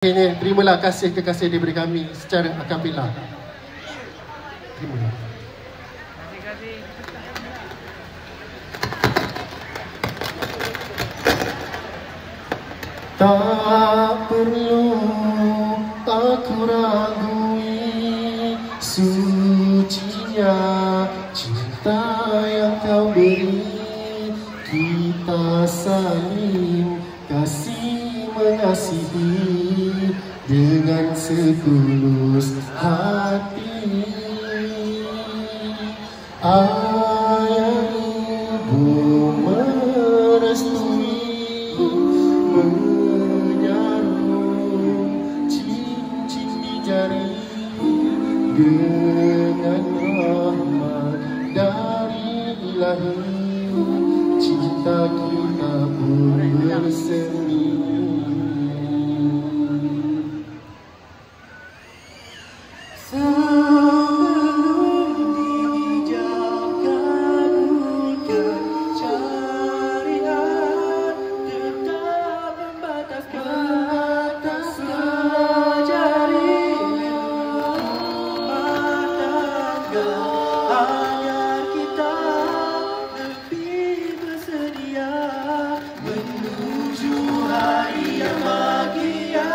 Ini terimalah kasih kekasih daripada kami secara akapela. Terimalah. Tak perlu aku ragui sucinya cinta yang kau beri. Kita saling kasih mengasihi dengan setulus hati. Ayah ibu merestui, menyarum cincin di jari dengan rahmat dari Ilahi. Cinta kita pun bersemi. Sebelum dihijab kabulkan syariat, tetap membatas batas pelajari rumah tangga agar kita lebih bersedia menuju hari yang bahagia.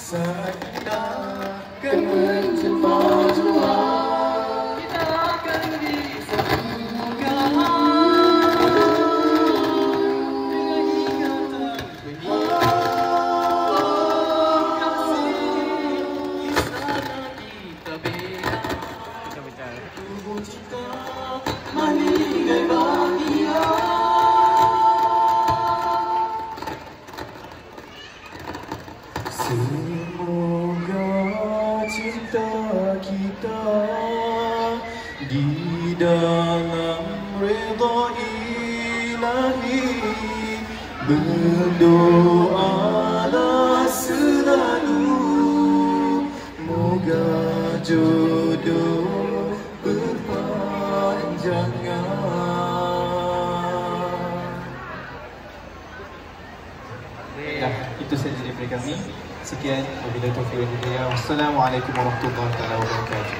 Saat kita akan menjumpa jua, kita akan berdiri semoga dengan ikatan kasih. Di sana kita beda, tubuh cinta meninggal bahagia. Semoga cinta kita di dalam redha Ilahi. Berdoalah selalu, moga jodoh berpanjangan. Dah, itu saja daripada kami. Sekian, wabillahi taufiq wal hidayah. Wassalamualaikum warahmatullahi wabarakatuh.